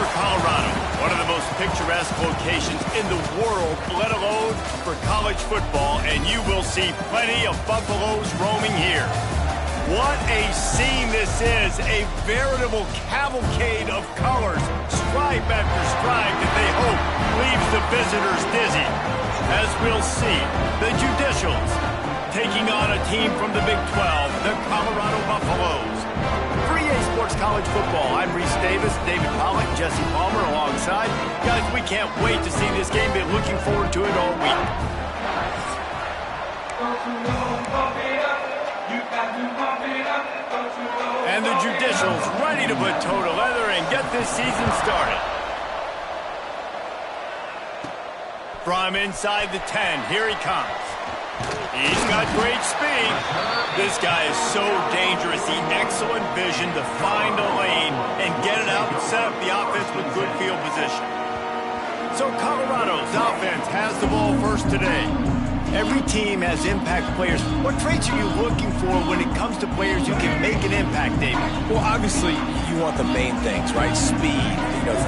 Denver, Colorado, one of the most picturesque locations in the world, let alone for college football, and you will see plenty of Buffaloes roaming here. What a scene this is, a veritable cavalcade of colors, stripe after stripe that they hope leaves the visitors dizzy. As we'll see, the Judicials taking on a team from the Big 12, the Colorado Buffaloes. For EA Sports College Football, I'm Reese Davis, David Pollack, Jesse Palmer alongside. Guys, we can't wait to see this game. Been looking forward to it all week. And the Judicials ready to put toe to leather and get this season started. From inside the 10, here he comes. He's got great speed. This guy is so dangerous. He excellent vision to find a lane and get it out and set up the offense with good field position. So Colorado's offense has the ball first today. Every team has impact players. What traits are you looking for when it comes to players who can make an impact, David? Well, obviously, you want the main things, right? Speed,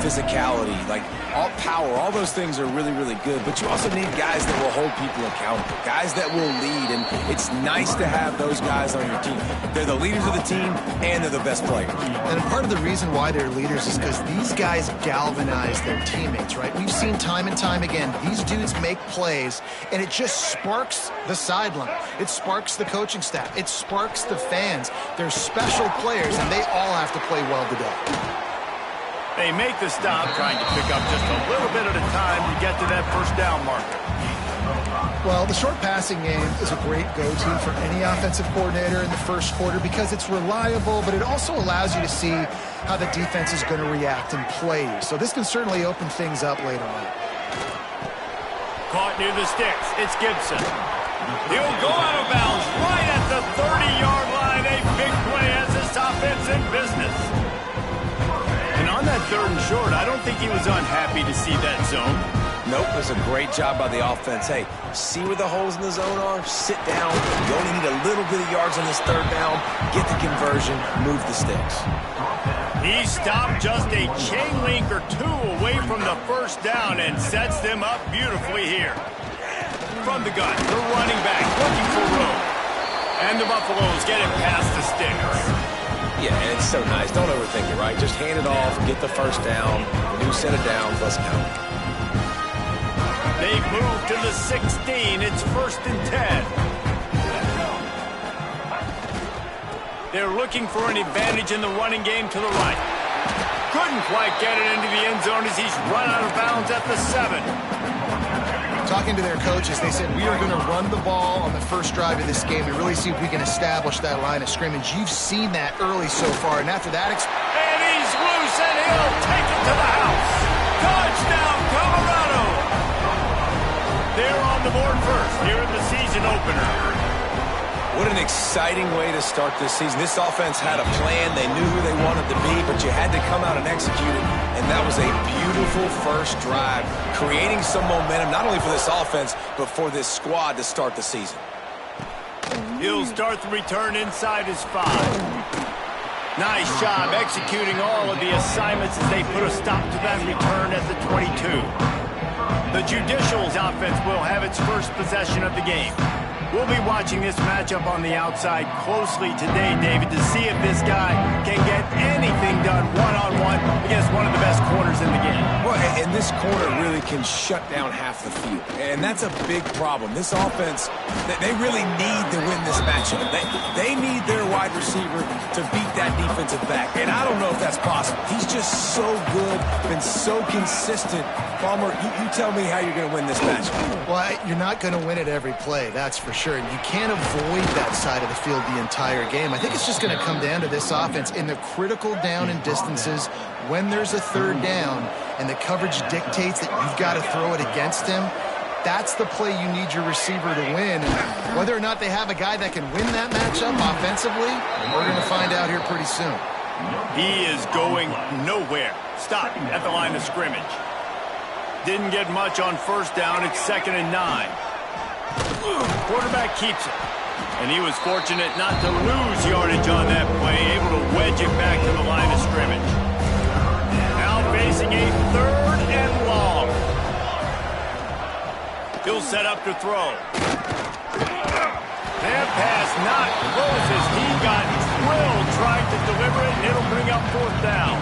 physicality, like all power, all those things are really, really good. But you also need guys that will hold people accountable, guys that will lead. And it's nice to have those guys on your team. They're the leaders of the team, and they're the best players. And part of the reason why they're leaders is because these guys galvanize their teammates, right? We've seen time and time again, these dudes make plays, and it just sparks the sideline. It sparks the coaching staff. It sparks the fans. They're special players, and they all have to play well today. They make the stop, trying to pick up just a little bit at a time to get to that first down marker. Well, the short passing game is a great go-to for any offensive coordinator in the first quarter because it's reliable, but it also allows you to see how the defense is going to react and play. So this can certainly open things up later on. Caught near the sticks. It's Gibson. He'll go out of bounds right at the 30-yard line. A big play as this offense in business. And on that third and short, I don't think he was unhappy to see that zone. Nope, it was a great job by the offense. Hey, see where the holes in the zone are? Sit down. You only need a little bit of yards on this third down. Get the conversion. Move the sticks. He stopped just a chain link or two away from the first down and sets them up beautifully here. From the gun, the running back looking for room. And the Buffaloes get it past the sticks. Yeah, and it's so nice. Don't overthink it, right? Just hand it off, get the first down, new set of downs, let's count. They move to the 16. It's 1st and 10. They're looking for an advantage in the running game to the right. Couldn't quite get it into the end zone as he's run out of bounds at the 7. Talking to their coaches, they said, we are going to run the ball on the first drive of this game to really see if we can establish that line of scrimmage. You've seen that early so far, and after that... And he's loose, and he'll take it to the house. Touchdown, Colorado! They're on the board first here in the season opener. What an exciting way to start this season. This offense had a plan. They knew who they wanted to be, but you had to come out and execute it. And that was a beautiful first drive, creating some momentum, not only for this offense, but for this squad to start the season. He'll start the return inside his 5. Nice job executing all of the assignments as they put a stop to that return at the 22. The Judicials offense will have its first possession of the game. We'll be watching this matchup on the outside closely today, David, to see if this guy can get anything done one-on-one against one of the best corners in the game. Well, and this corner really can shut down half the field, and that's a big problem. This offense, they really need to win this matchup. They need their wide receiver to beat that defensive back, and I don't know if that's possible. He's just so good, been so consistent. Palmer, you tell me how you're going to win this matchup. Well, you're not going to win it every play, that's for sure. And you can't avoid that side of the field the entire game. I think it's just going to come down to this offense in the critical down and distances when there's a third down and the coverage dictates that you've got to throw it against him. That's the play you need your receiver to win. And whether or not they have a guy that can win that matchup offensively, we're going to find out here pretty soon. He is going nowhere. Stop at the line of scrimmage. Didn't get much on first down. It's 2nd and 9. Quarterback keeps it. And he was fortunate not to lose yardage on that play, able to wedge it back to the line of scrimmage. Now facing He'll set up to throw. That pass not close as he got drilled trying to deliver it, and it'll bring up 4th down.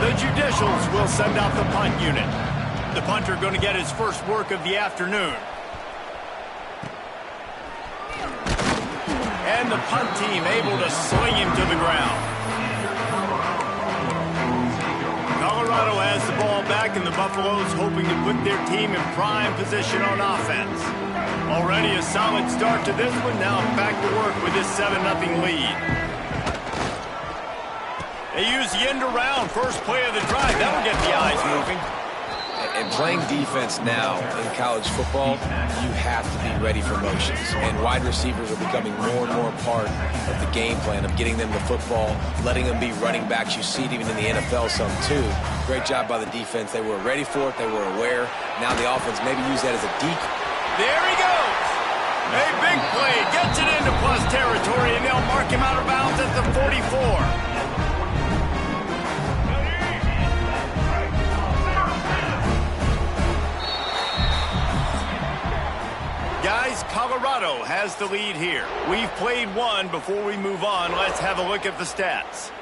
The Judicials will send out the punt unit. The punter going to get his first work of the afternoon. And the punt team able to sling him to the ground. Colorado has the ball back, and the Buffaloes hoping to put their team in prime position on offense. Already a solid start to this one. Now back to work with this 7-0 lead. They use the end around. First play of the drive. That'll get the eyes moving. And playing defense now in college football, you have to be ready for motions. And wide receivers are becoming more and more part of the game plan of getting them the football, letting them be running backs. You see it even in the NFL some too. Great job by the defense. They were ready for it. They were aware. Now the offense maybe use that as a decoy. There he goes. A big play. Gets it into plus territory, and they'll mark him out of bounds at the 44. Guys, Colorado has the lead here. We've played one. Before we move on, let's have a look at the stats.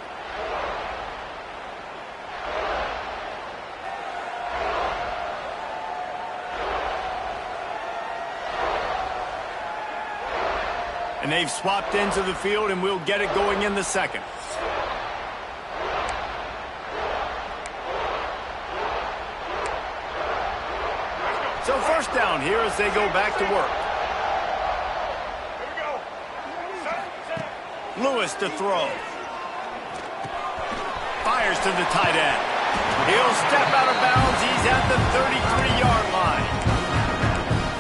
And they've swapped into the field, and we'll get it going in the second. So first down here as they go back to work. Lewis to throw. Fires to the tight end. He'll step out of bounds. He's at the 33-yard line.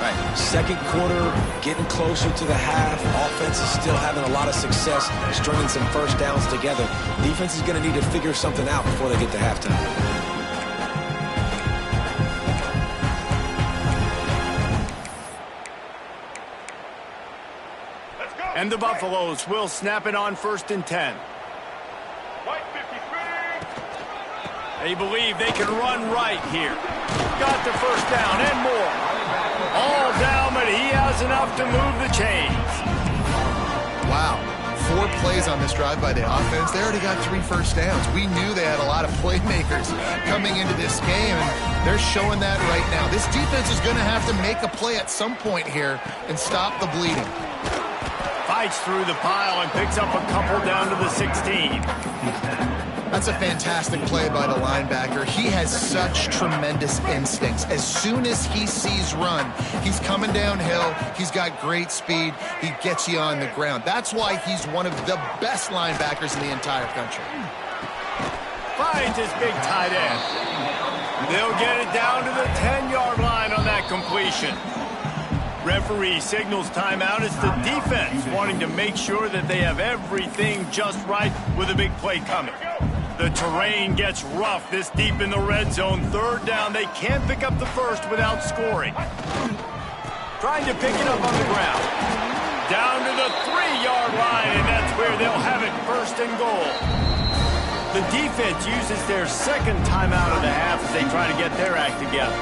Right. Second quarter, getting closer to the half. Offense is still having a lot of success, stringing some first downs together. Defense is going to need to figure something out before they get to halftime. And the Buffaloes will snap it on 1st and 10. They believe they can run right here. Got the first down and more. All down, but he has enough to move the chains. Wow. 4 plays on this drive by the offense. They already got 3 first downs. We knew they had a lot of playmakers coming into this game, and they're showing that right now. This defense is going to have to make a play at some point here and stop the bleeding. Fights through the pile and picks up a couple down to the 16. That's a fantastic play by the linebacker. He has such tremendous instincts. As soon as he sees run, he's coming downhill. He's got great speed. He gets you on the ground. That's why he's one of the best linebackers in the entire country. Finds his big tight end. They'll get it down to the 10-yard line on that completion. Referee signals timeout. It's the defense wanting to make sure that they have everything just right with a big play coming. The terrain gets rough this deep in the red zone. 3rd down. They can't pick up the first without scoring. Trying to pick it up on the ground. Down to the 3-yard line, and that's where they'll have it 1st and goal. The defense uses their second timeout of the half as they try to get their act together.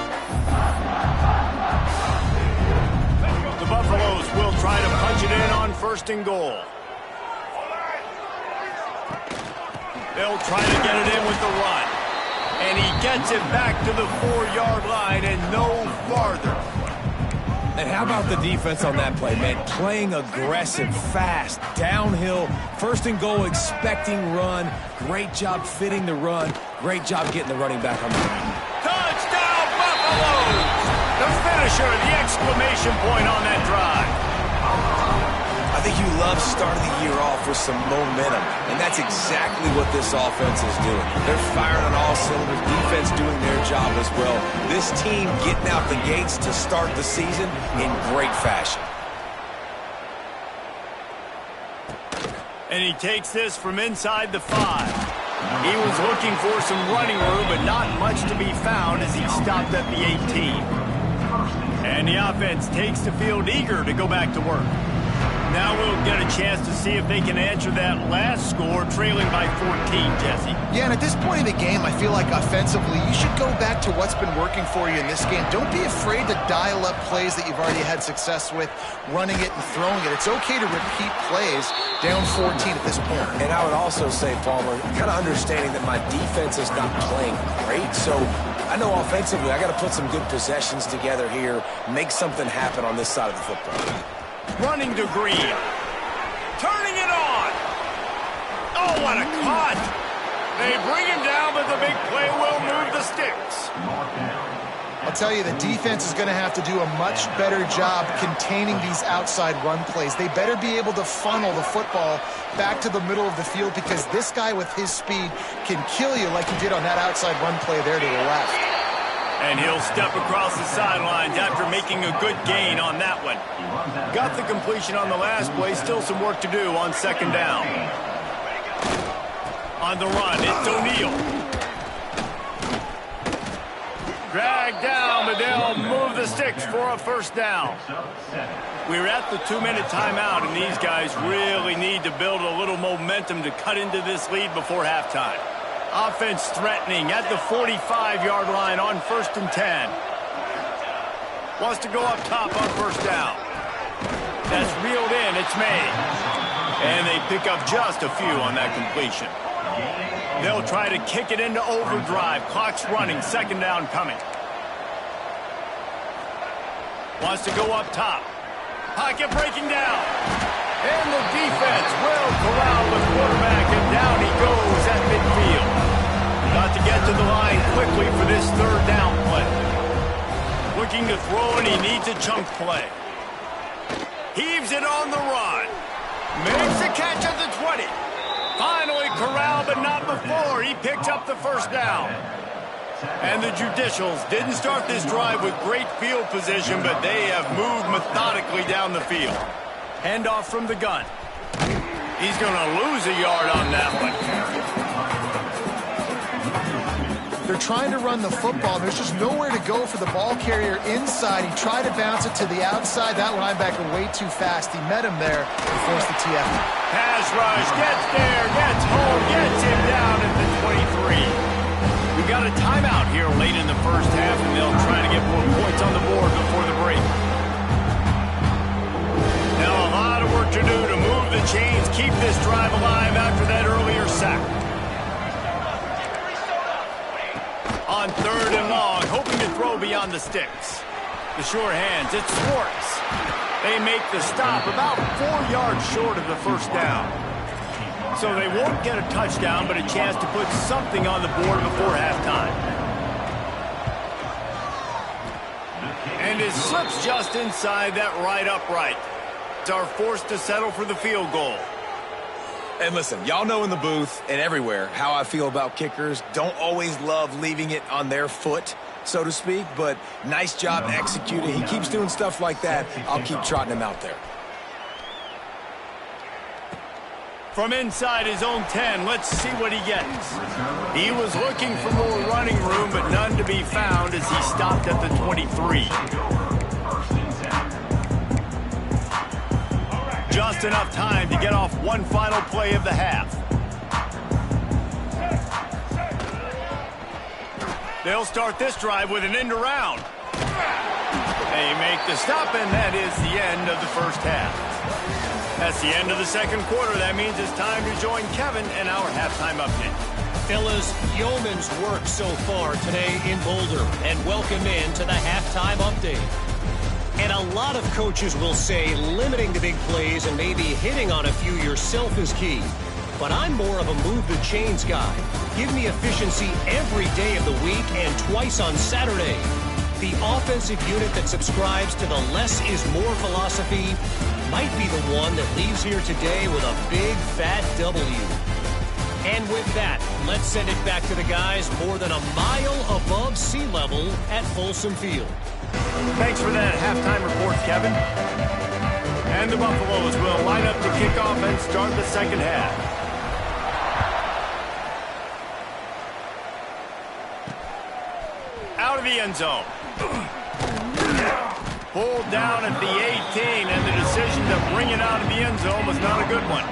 The Buffaloes will try to punch it in on 1st and goal. They'll try to get it in with the run. And he gets it back to the 4-yard line and no farther. And how about the defense on that play, man? Playing aggressive, fast, downhill, 1st and goal, expecting run. Great job fitting the run. Great job getting the running back on the ground. Touchdown, Buffaloes! The finisher, the exclamation point on that drive. I think you love starting the year off with some momentum, and that's exactly what this offense is doing. They're firing on all cylinders, defense doing their job as well. This team getting out the gates to start the season in great fashion. And he takes this from inside the 5. He was looking for some running room, but not much to be found as he stopped at the 18. And the offense takes the field eager to go back to work. Now we'll get a chance to see if they can answer that last score, trailing by 14, Jesse. Yeah, and at this point in the game, I feel like offensively, you should go back to what's been working for you in this game. Don't be afraid to dial up plays that you've already had success with, running it and throwing it. It's okay to repeat plays down 14 at this point. And I would also say, Palmer, kind of understanding that my defense is not playing great, so I know offensively I got to put some good possessions together here, make something happen on this side of the football. Running to Green. Turning it on. Oh, what a cut. They bring him down, but the big play will move the sticks. I'll tell you, the defense is going to have to do a much better job containing these outside run plays. They better be able to funnel the football back to the middle of the field, because this guy with his speed can kill you like he did on that outside run play there to the left. And he'll step across the sidelines after making a good gain on that one. Got the completion on the last play. Still some work to do on second down. On the run, it's O'Neal. Dragged down, but they'll move the sticks for a first down. We're at the 2-minute timeout, and these guys really need to build a little momentum to cut into this lead before halftime. Offense threatening at the 45-yard line on 1st and 10. Wants to go up top on first down. That's reeled in. It's made. And they pick up just a few on that completion. They'll try to kick it into overdrive. Clock's running. Second down coming. Wants to go up top. Pocket breaking down. And the defense will corral the quarterback, and down he goes at midfield. Got to get to the line quickly for this third down play. Looking to throw, and he needs a chunk play. Heaves it on the run. Makes the catch at the 20. Finally corralled, but not before. He picked up the first down. And the Judicials didn't start this drive with great field position, but they have moved methodically down the field. Handoff from the gun. He's going to lose a yard on that one. They're trying to run the football. There's just nowhere to go for the ball carrier inside. He tried to bounce it to the outside. That linebacker way too fast. He met him there and forced the TF. Pass rush, gets there, gets home, gets him down at the 23. We've got a timeout here late in the first half, and they'll try to get more points on the board before the break. Now a lot of work to do to move the chains, keep this drive alive after that earlier sack. On 3rd and long, hoping to throw beyond the sticks. The sure hands, it's Schwartz. They make the stop about 4 yards short of the first down. So they won't get a touchdown, but a chance to put something on the board before halftime. And it slips just inside that right upright. Are forced to settle for the field goal. And listen, y'all know in the booth and everywhere how I feel about kickers. Don't always love leaving it on their foot, so to speak, but nice job executing. He keeps doing stuff like that. I'll keep trotting him out there. From inside his own 10, let's see what he gets. He was looking for more running room, but none to be found as he stopped at the 23. Just enough time to get off one final play of the half. They'll start this drive with an end around. They make the stop, and that is the end of the first half. That's the end of the second quarter. That means it's time to join Kevin and our halftime update. Fellas, yeoman's work so far today in Boulder, and welcome in to the halftime update. And a lot of coaches will say limiting the big plays and maybe hitting on a few yourself is key. But I'm more of a move the chains guy. Give me efficiency every day of the week and twice on Saturday. The offensive unit that subscribes to the less is more philosophy might be the one that leaves here today with a big fat W. And with that, let's send it back to the guys more than a mile above sea level at Folsom Field. Thanks for that halftime report, Kevin. And the Buffaloes will line up to kick off and start the second half. Out of the end zone. Pulled down at the 18, and the decision to bring it out of the end zone was not a good one.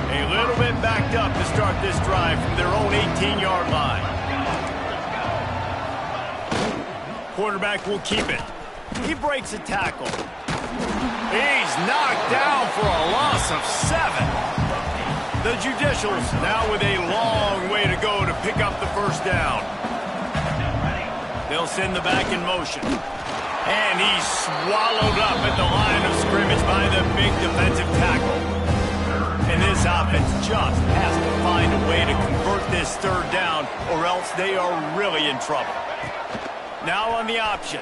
A little bit backed up to start this drive from their own 18-yard line. Quarterback will keep it. He breaks a tackle. He's knocked down for a loss of 7. The Judicials now with a long way to go to pick up the first down. They'll send the back in motion. And he's swallowed up at the line of scrimmage by the big defensive tackle. And this offense just has to find a way to convert this third down, or else they are really in trouble. Now on the option.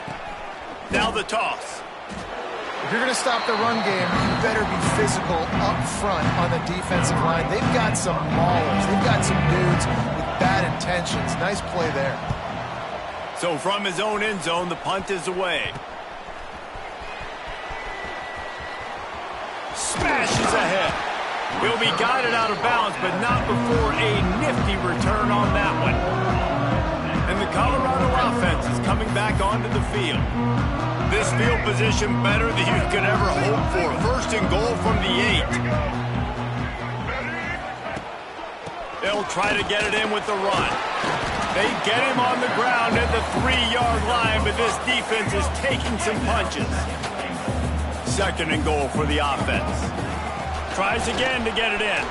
Now the toss. If you're going to stop the run game, you better be physical up front on the defensive line. They've got some maulers. They've got some dudes with bad intentions. Nice play there. So from his own end zone, the punt is away. Smashes ahead. He'll be guided out of bounds, but not before a nifty return on that one. And the Colorado offense is coming back onto the field. This field position better than you could ever hope for. First and goal from the 8. They'll try to get it in with the run. They get him on the ground at the 3-yard line, but this defense is taking some punches. Second and goal for the offense. Tries again to get it in.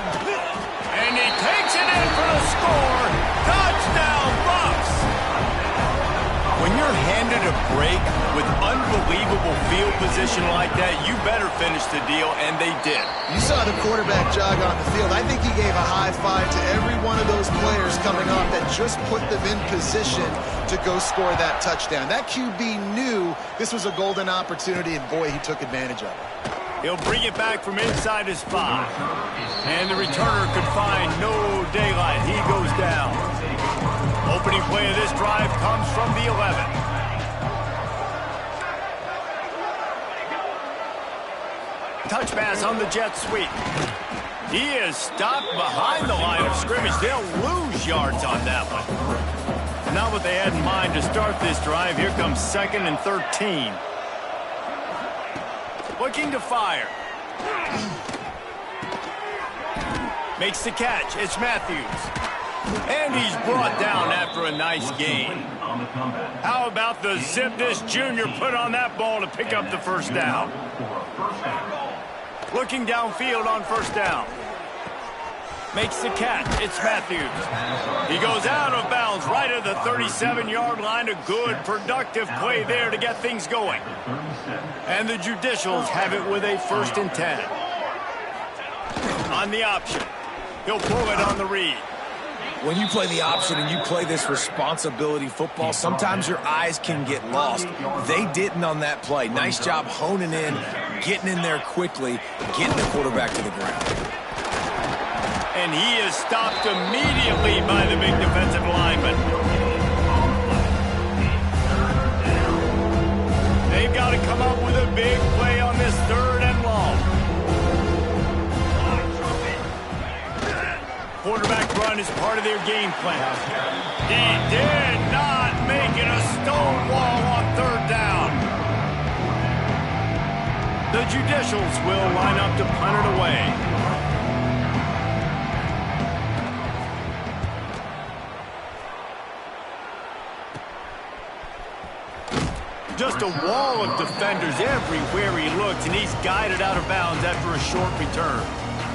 And he takes it in for the score. Touchdown, Bucs! When you're handed a break with unbelievable field position like that, you better finish the deal, and they did. You saw the quarterback jog on the field. I think he gave a high five to every one of those players coming off that just put them in position to go score that touchdown. That QB knew this was a golden opportunity, and boy, he took advantage of it. He'll bring it back from inside his 5. And the returner could find no daylight. He goes down. Opening play of this drive comes from the 11. Touch pass on the jet sweep. He is stopped behind the line of scrimmage. They'll lose yards on that one. Not what they had in mind to start this drive. Here comes 2nd and 13. Looking to fire. Makes the catch. It's Matthews. And he's brought down after a nice gain. How about the zip this junior put on that ball to pick up the first down? Looking downfield on first down. Makes the catch. It's Matthews. He goes out of bounds right at the 37-yard line. A good, productive play there to get things going. And the Judicials have it with a 1st and 10. On the option. He'll pull it on the read. When you play the option and you play this responsibility football, sometimes your eyes can get lost. They didn't on that play. Nice job honing in, getting in there quickly, getting the quarterback to the ground. And he is stopped immediately by the big defensive lineman. They've got to come up with a big play on this 3rd and long. Quarterback run is part of their game plan. He did not make it a stonewall on 3rd down. The Judicials will line up to punt it away. Just a wall of defenders everywhere he looks, and he's guided out of bounds after a short return.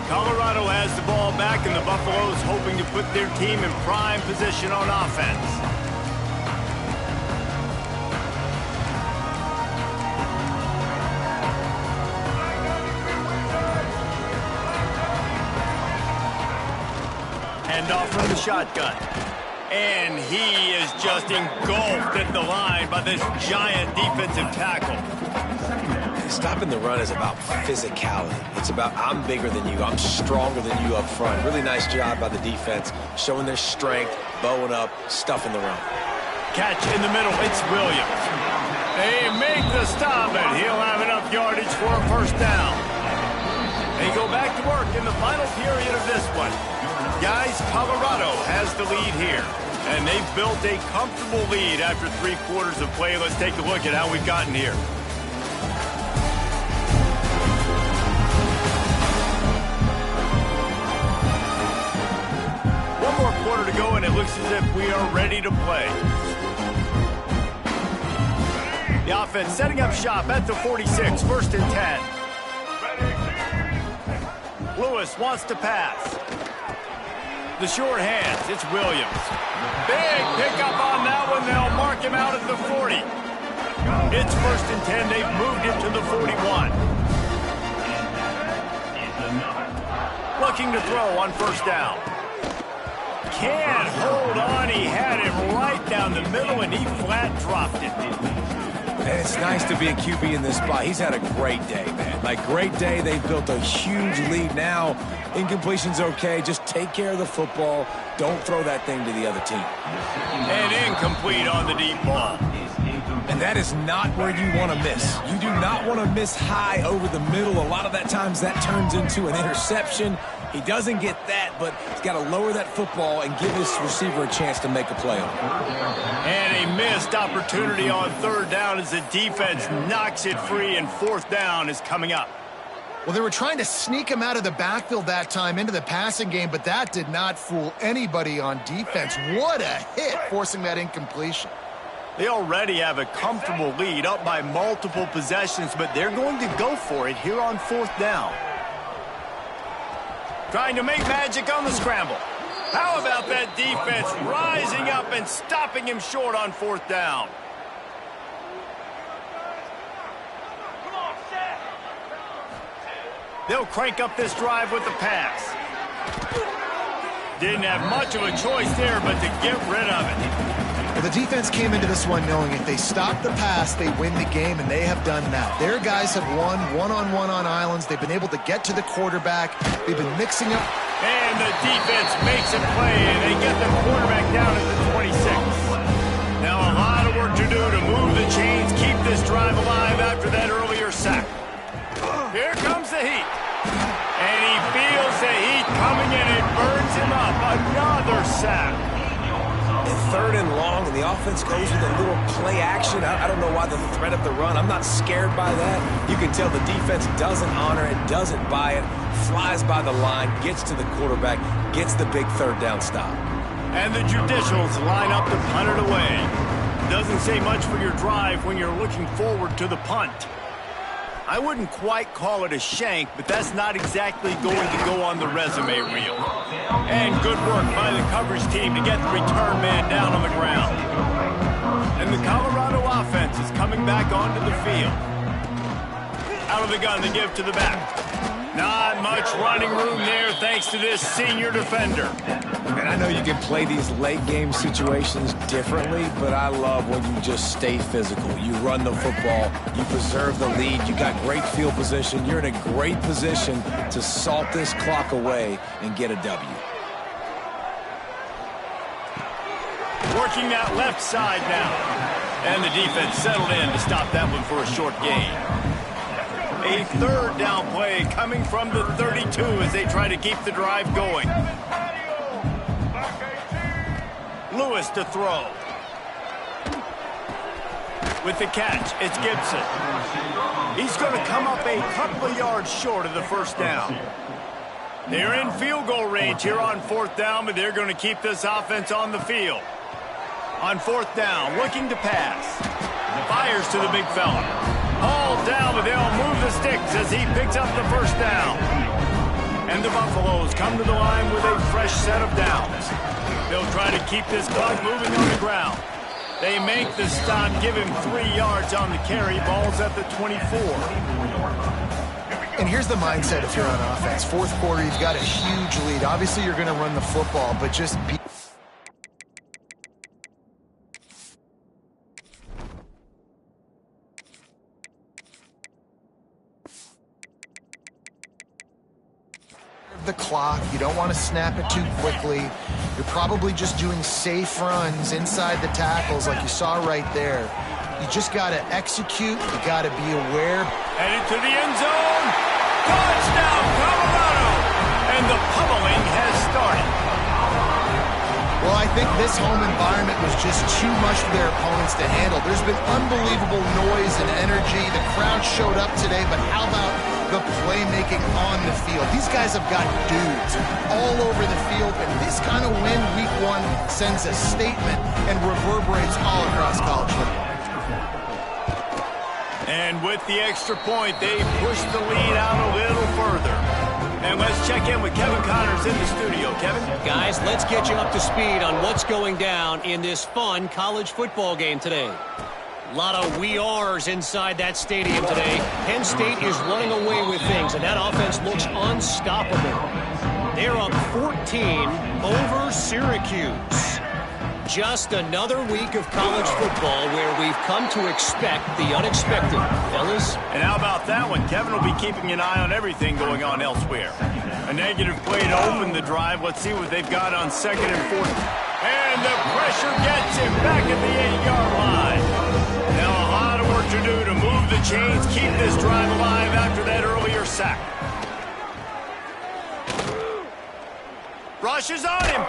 Colorado has the ball back, and the Buffaloes hoping to put their team in prime position on offense. Hand off from the shotgun. And he is just engulfed at the line by this giant defensive tackle. Stopping the run is about physicality. It's about I'm bigger than you, I'm stronger than you up front. Really nice job by the defense, showing their strength, bowing up, stuffing the run. Catch in the middle, it's Williams. They make the stop, and he'll have enough yardage for a 1st down. They go back to work in the final period of this one. Guys, Colorado has the lead here, and they've built a comfortable lead after 3 quarters of play. Let's take a look at how we've gotten here. quarter to go, and it looks as if we are ready to play. The offense setting up shop at the 46, 1st and 10. Lewis wants to pass. The short hands, it's Williams. Big pickup on that one. They'll mark him out at the 40. It's 1st and 10. They've moved it to the 41. Looking to throw on 1st down. Can't hold on. He had him right down the middle, and he flat dropped it. And it's nice to be a QB in this spot. He's had a great day, man. Like, great day. They've built a huge lead now. Incompletion's okay. Just take care of the football. Don't throw that thing to the other team. And incomplete on the deep ball. And that is not where you want to miss. You do not want to miss high over the middle. A lot of that times that turns into an interception. He doesn't get that, but he's got to lower that football and give his receiver a chance to make a play on it. And a missed opportunity on 3rd down as the defense knocks it free, and 4th down is coming up. Well, they were trying to sneak him out of the backfield that time into the passing game, but that did not fool anybody on defense. What a hit, forcing that incompletion. They already have a comfortable lead, up by multiple possessions, but they're going to go for it here on 4th down. Trying to make magic on the scramble. How about that defense rising up and stopping him short on 4th down? They'll crank up this drive with the pass. Didn't have much of a choice there, but to get rid of it. Well, the defense came into this one knowing if they stop the pass, they win the game, and they have done that. Their guys have won one-on-one on islands. They've been able to get to the quarterback. They've been mixing up. And the defense makes a play, and they get the quarterback down at the 26. Now a lot of work to do to move the chains, keep this drive alive after that earlier sack. Here comes the heat. And he feels the heat coming, and it burns him up. Another sack. And 3rd and long, and the offense goes with a little play action. I don't know why the threat of the run. I'm not scared by that. You can tell the defense doesn't honor it, doesn't buy it, flies by the line, gets to the quarterback, gets the big 3rd down stop. And the Judicials line up to punt it away. Doesn't say much for your drive when you're looking forward to the punt. I wouldn't quite call it a shank, but that's not exactly going to go on the resume reel. And good work by the coverage team to get the return man down on the ground. And the Colorado offense is coming back onto the field. Out of the gun to give to the back. Not much running room there thanks to this senior defender. And I know you can play these late game situations differently, but I love when you just stay physical. You run the football, you preserve the lead, you got great field position, you're in a great position to salt this clock away and get a W. Working that left side now. And the defense settled in to stop that one for a short gain. A 3rd down play coming from the 32 as they try to keep the drive going. Lewis to throw. With the catch, it's Gibson. He's going to come up a couple of yards short of the 1st down. They're in field goal range here on 4th down, but they're going to keep this offense on the field. On 4th down, looking to pass. Fires to the big fella. Hauled down, but they'll move the sticks as he picks up the 1st down. And the Buffaloes come to the line with a fresh set of downs. They'll try to keep this clock moving on the ground. They make the stop, give him 3 yards on the carry. Ball's at the 24. And here's the mindset if you're on offense. 4th quarter, you've got a huge lead. Obviously, you're going to run the football, but just be... the clock. You don't want to snap it too quickly. You're probably just doing safe runs inside the tackles like you saw right there. You just got to execute. You got to be aware. Headed to the end zone. Touchdown, Colorado! And the pummeling has started. Well, I think this home environment was just too much for their opponents to handle. There's been unbelievable noise and energy. The crowd showed up today, but how about the playmaking on the field. These guys have got dudes all over the field, and this kind of win week 1 sends a statement and reverberates all across college football. And with the extra point, they push the lead out a little further. And let's check in with Kevin Connors in the studio. Kevin? Guys, let's get you up to speed on what's going down in this fun college football game today. A lot of we are's inside that stadium today. Penn State is running away with things, and that offense looks unstoppable. They're up 14 over Syracuse. Just another week of college football where we've come to expect the unexpected. Fellas? And how about that one? Kevin will be keeping an eye on everything going on elsewhere. A negative play to open the drive. Let's see what they've got on 2nd and 4. And the pressure gets him back at the 8-yard line. Now a lot of work to do to move the chains, keep this drive alive after that earlier sack. Rush is on him.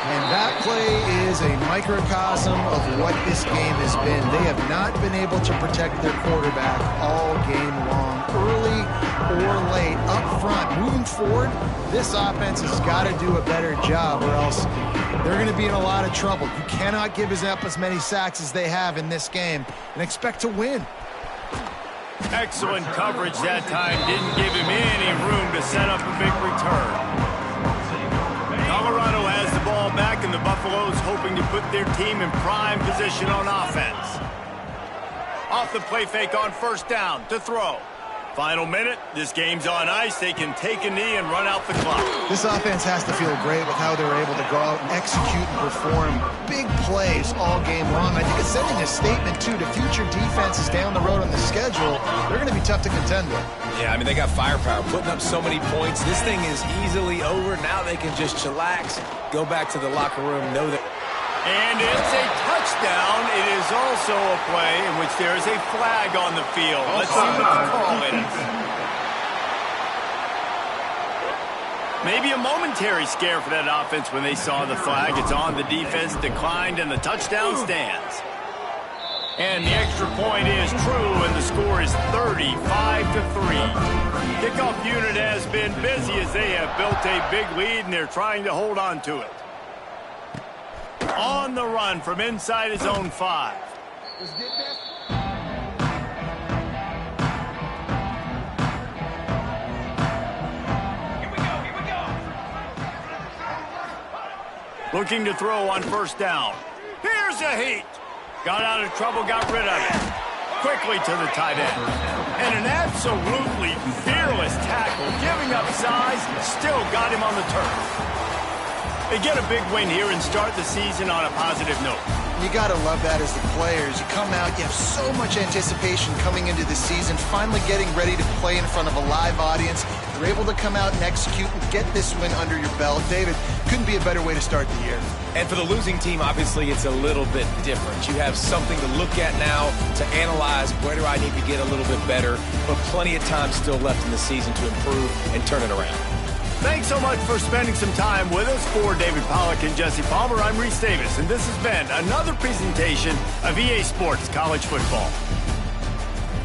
And that play is a microcosm of what this game has been. They have not been able to protect their quarterback all game long, early or late, up front. Moving forward, this offense has got to do a better job, or else they're going to be in a lot of trouble. You cannot give up as many sacks as they have in this game and expect to win. Excellent coverage that time. Didn't give him any room to set up a big return. Colorado has the ball back, and the Buffaloes hoping to put their team in prime position on offense. Off the play fake on 1st down to throw. Final minute. This game's on ice. They can take a knee and run out the clock. This offense has to feel great with how they're able to go out, execute, and perform big plays all game long. I think it's sending a statement, too, to future defenses down the road on the schedule. They're going to be tough to contend with. Yeah, I mean, they got firepower, putting up so many points. This thing is easily over. Now they can just chillax, go back to the locker room, know that. And it's a touchdown. It is also a play in which there is a flag on the field. Let's see what the call is. Maybe a momentary scare for that offense when they saw the flag. It's on, the defense declined, and the touchdown stands. And the extra point is true, and the score is 35-3. Kickoff unit has been busy as they have built a big lead, and they're trying to hold on to it. On the run from inside his own 5. Looking to throw on 1st down. Here's a heat. Got out of trouble, got rid of it. Quickly to the tight end. And an absolutely fearless tackle, giving up size, still got him on the turf. They get a big win here and start the season on a positive note. You got to love that as the players. You come out, you have so much anticipation coming into the season, finally getting ready to play in front of a live audience. You're able to come out and execute and get this win under your belt. David, couldn't be a better way to start the year. And for the losing team, obviously, it's a little bit different. You have something to look at now to analyze where do I need to get a little bit better, but plenty of time still left in the season to improve and turn it around. Thanks so much for spending some time with us. For David Pollack and Jesse Palmer, I'm Reese Davis, and this has been another presentation of EA Sports College Football.